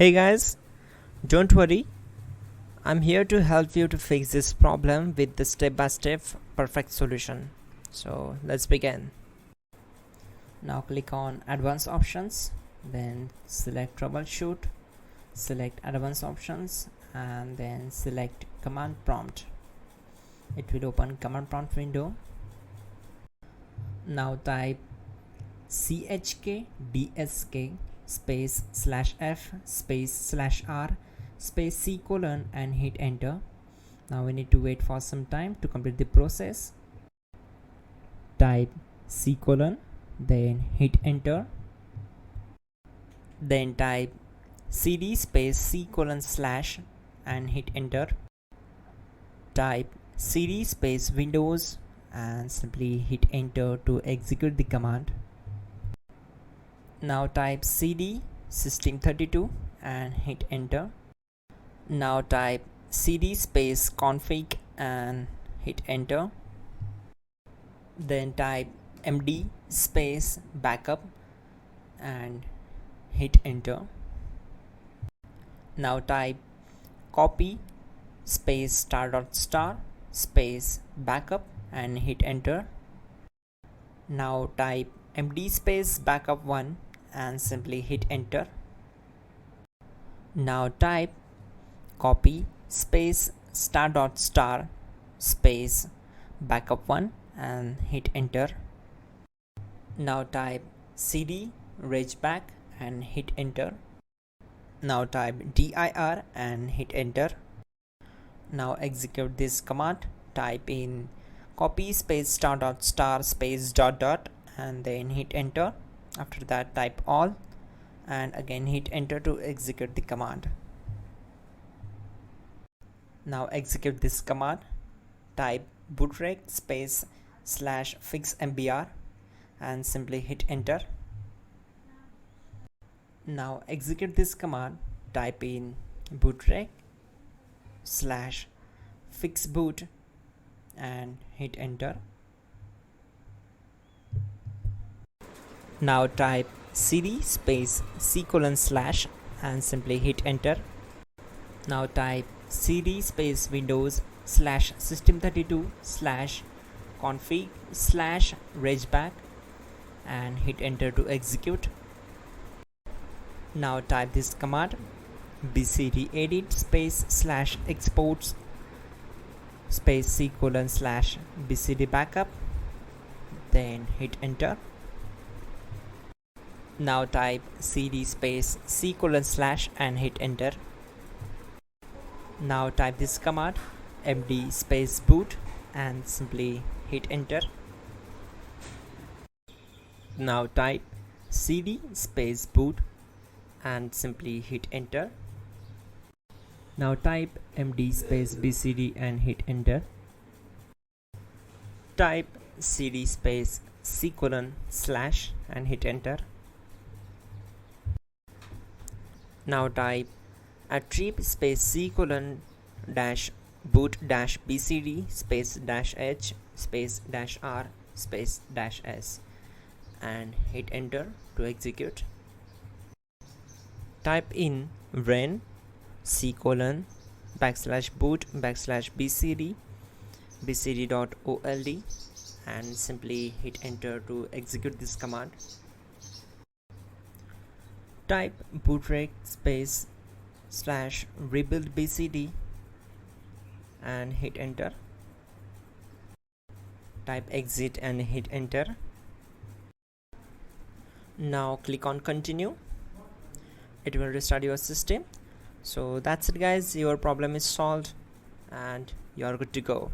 Hey guys, don't worry, I'm here to help you to fix this problem with the step-by-step perfect solution. So let's begin. Now click on advanced options, then select troubleshoot, select advanced options, and then select command prompt. It will open command prompt window. Now type chkdsk space /f space /r space c colon and hit enter. Now we need to wait for some time to complete the process. Type c colon, then hit enter, then type cd space c colon / and hit enter. Type cd space windows and simply hit enter to execute the command. Now type cd system32 and hit enter. Now type cd space config and hit enter. Then type md space backup and hit enter. Now type copy space ** space backup and hit enter. Now type md space backup1 and simply hit enter. Now type copy space ** space backup1 and hit enter. Now type cd regback and hit enter. Now type dir and hit enter. Now execute this command. Type in copy space ** space ... and then hit enter. After that type all and again hit enter to execute the command. Now execute this command. Type bootrec space /fixmbr and simply hit enter. Now execute this command. Type in bootrec /fixboot and hit enter. Now type cd space c colon / and simply hit enter. Now type cd space windows /system32 /config /regback and hit enter to execute. Now type this command bcd edit space /exports space c colon /bcd backup, then hit enter. Now type cd space c colon / and hit enter. Now type this command md space boot and simply hit enter. Now type cd space boot and simply hit enter. Now type md space bcd and hit enter. Type cd space c colon / and hit enter. Now type attrib space c colon -boot -bcd space -h space -r space -s and hit enter to execute. Type in ren c colon /boot /bcd bcd.old and simply hit enter to execute this command. Type bootrec space /rebuild bcd and hit enter. Type exit and hit enter. Now click on continue. It will restart your system. So that's it guys, your problem is solved and you are good to go.